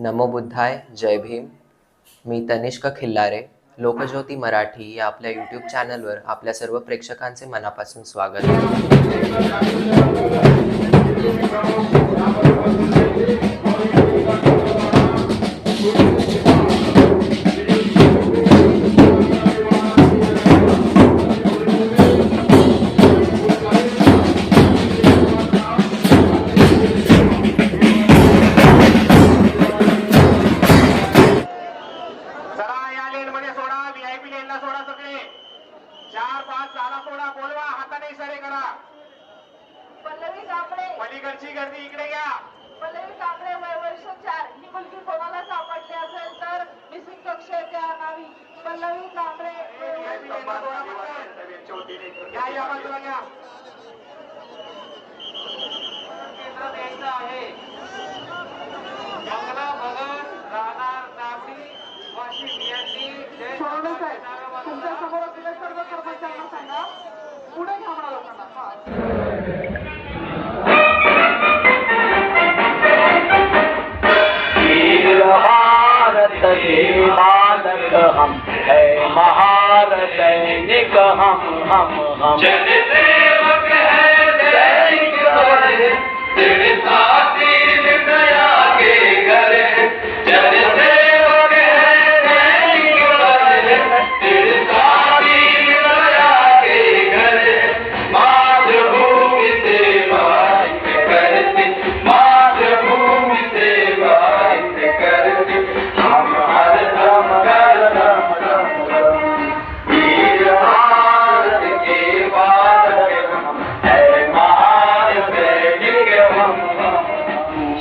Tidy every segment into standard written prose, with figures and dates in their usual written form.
नमो बुद्धाय, जय भीम. मी तनिष्क खिल्लारे. लोकज्योती मराठी या आपल्या यूट्यूब चॅनलवर आपल्या सर्व प्रेक्षकांचे मनापासून स्वागत. पलीकडची गर्दी इकडे घ्या. पल्लवी कांबळे वय वर्ष 4 ही मुलगी कोणाला सापडली असेल तर मिसिंग कक्षेच्या नावी पल्लवी कांबळे घ्या या बाजूला घ्या. केंद्र द्यायचं आहे. मंगला भगत राहणार नावडी वाशिम यांनी तुमच्या समोर असलेल्या सर्व कर्मचाऱ्यांना सांगा पुढे घ्या म्हणा लोकांना. भारत के बालक हम है महार सैनिक हम जन सेवक है सैनिक तेरे साथी दया के घर जन सेवक है सैनिक तेरे साथी दया के घर मातृभूमि सेवा करते मातृभूमि सेवा करते हम हर दम वीर भारत के बालक हम है महान सैनिक हम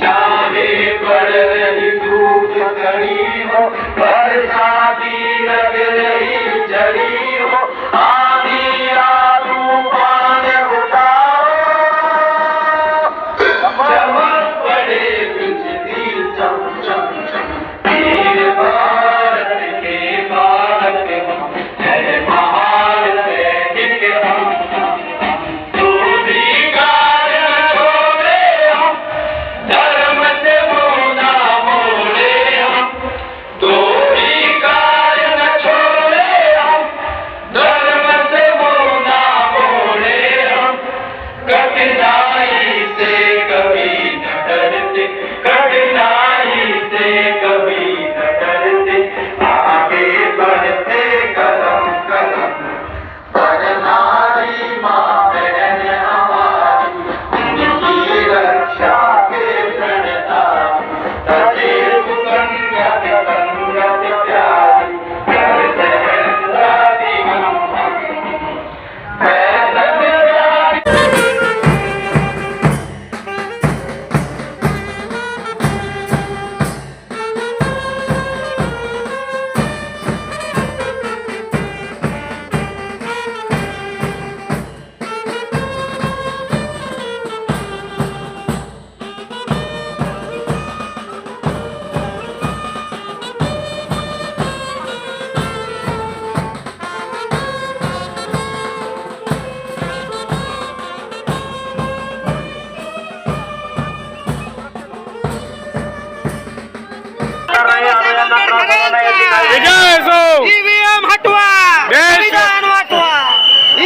चाहे पड़ रही धूप कड़ी हो बरसाती लग रही जड़ी हो आंधी या तूफान उठाओ चमक पड़े बिजली चम चम चम वीर भारत के बालक हम है महान सैनिक हम तू भी कार्य छोड़े हम धर्म से मुंह ना मोड़े हम तू भी कार्य न छोड़े हम धर्म से मुंह ना मोड़े हम कठिनाई से कभी न डरते कठिनाई से कभी न डरते आगे बढ़ते कदम कदम पर नारी माँ बहन हमारी उनकी रक्षा के प्रणता सदैव संगत संगत प्यारी कर सहस्रादि हम फैसल प्यारी ईव्हीएम हटवा संविधान वाचवा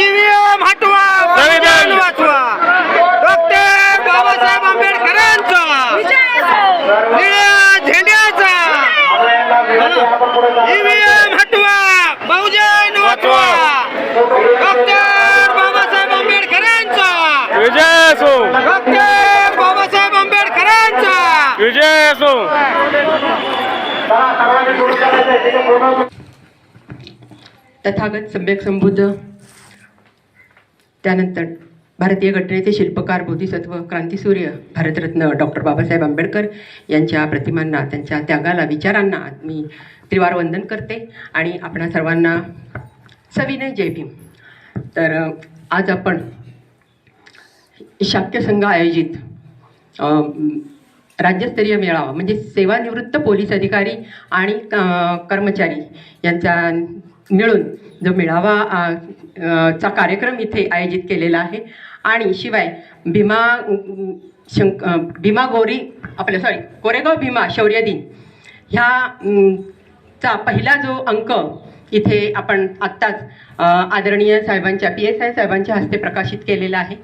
ईव्हीएम हटवा संविधान वाचवा डॉक्टर बाबासाहेब आंबेडकरांचा निळ्या झेंड्याचा ईव्हीएम हटवा बहुजन वाचवा डॉक्टर बाबासाहेब आंबेडकरांचा विजय असो डॉक्टर बाबासाहेब आंबेडकरांचा विजय असो. तथागत सम्यक संबुद्ध त्यानंतर भारतीय घटनेचे शिल्पकार बोधिसत्व क्रांतीसूर्य भारतरत्न डॉक्टर बाबासाहेब आंबेडकर यांच्या प्रतिमांना त्यांच्या त्यागाला विचारांना मी त्रिवार वंदन करते आणि आपणा सर्वांना सविनय जय भीम. तर आज आपण शाक्य संघ आयोजित राज्यस्तरीय मेळावा म्हणजे सेवानिवृत्त पोलीस अधिकारी आणि कर्मचारी यांचा मिळून जो मेळावा चा कार्यक्रम इथे आयोजित केलेला आहे. आणि शिवाय भीमा गौरी आपलं कोरेगाव भीमा शौर्य दिन ह्या चा पहिला जो अंक इथे आपण आत्ताच आदरणीय साहेबांच्या PSI साहेबांच्या हस्ते प्रकाशित केलेला आहे.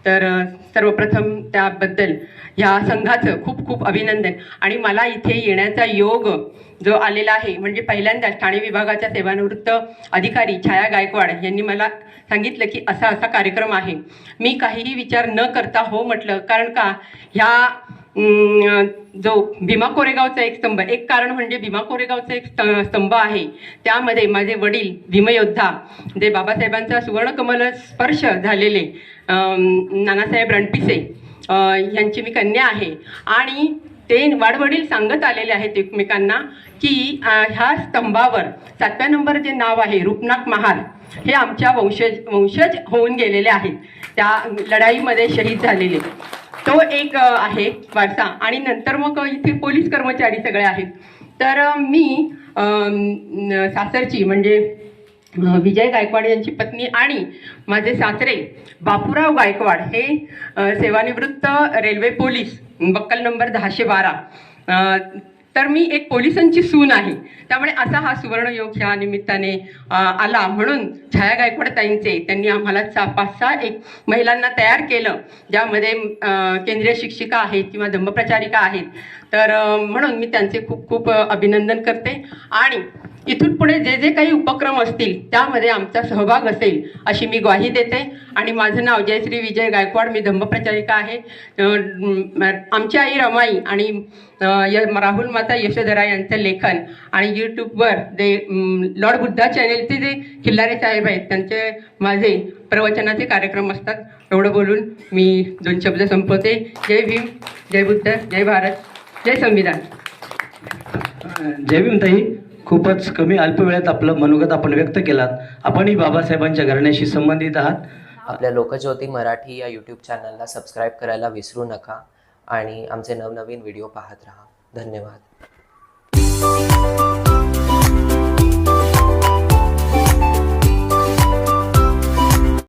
तर सर्वप्रथम त्याबद्दल ह्या संघाचं खूप खूप अभिनंदन. आणि मला इथे येण्याचा योग जो आलेला आहे म्हणजे पहिल्यांदाच ठाणे विभागाच्या सेवानिवृत्त अधिकारी छाया गायकवाड यांनी मला सांगितलं की असा असा कार्यक्रम आहे. मी काहीही विचार न करता हो म्हटलं, कारण का ह्या जो भीमा कोरेगावचा एक स्तंभ, एक कारण म्हणजे भीमा कोरेगावचा एक स्तंभ आहे, त्यामध्ये माझे वडील भीमयोद्धा जे बाबासाहेबांचा सुवर्णकमल स्पर्श झालेले नानासाहेब रणपिसे यांची मी कन्या आहे. आणि ते वाडवडील सांगत आलेले आहेत एकमेकांना की ह्या स्तंभावर 7व्या नंबर जे नाव आहे रूपनाथ महाल हे आमच्या वंशज होऊन गेलेले आहेत, त्या लढाईमध्ये शहीद झालेले. तो एक आहे वारसा. आणि नंतर मग इथे पोलीस कर्मचारी सगळे आहेत. तर मी सासरची म्हणजे विजय गायकवाड यांची पत्नी आणि माझे सासरे बापूराव गायकवाड हे सेवानिवृत्त रेल्वे पोलीस बक्कल नंबर 1012. तर मी एक पोलिसांची सून आहे. त्यामुळे असा हा सुवर्णयोग ह्या निमित्ताने आला. म्हणून छाया गायकवाड ताईंचे त्यांनी आम्हाला 5-6 एक महिलांना तयार केलं, ज्यामध्ये केंद्रीय शिक्षिका आहेत किंवा धम्मप्रचारिका आहेत. तर म्हणून मी त्यांचे खूप खूप अभिनंदन करते. आणि इथून पुढे जे जे काही उपक्रम असतील त्यामध्ये आमचा सहभाग असेल अशी मी ग्वाही देते. आणि माझं नाव जयश्री विजय गायकवाड, मी धम्मप्रचारिका आहे. आमची आई रमाई आणि राहुल माता यशोधरा यांचं लेखन आणि यूट्यूबवर जे लॉर्ड बुद्धा चॅनेलचे जे खिल्लारे साहेब आहेत त्यांचे माझे प्रवचनाचे कार्यक्रम असतात. एवढं बोलून मी 2 शब्द संपवते. जय भीम, जय बुद्ध, जय भारत, जय संविधान. जय भीम ताई, खूपच कमी अल्प वेळात आपलं मनोगत आपण व्यक्त केलात. आपणही बाबासाहेबांच्या घराण्याशी संबंधित आहात. आपल्या लोकज्योती मराठी या यूट्यूब चॅनलला सबस्क्राईब करायला विसरू नका आणि आमचे नवनवीन व्हिडिओ पाहत राहा. धन्यवाद.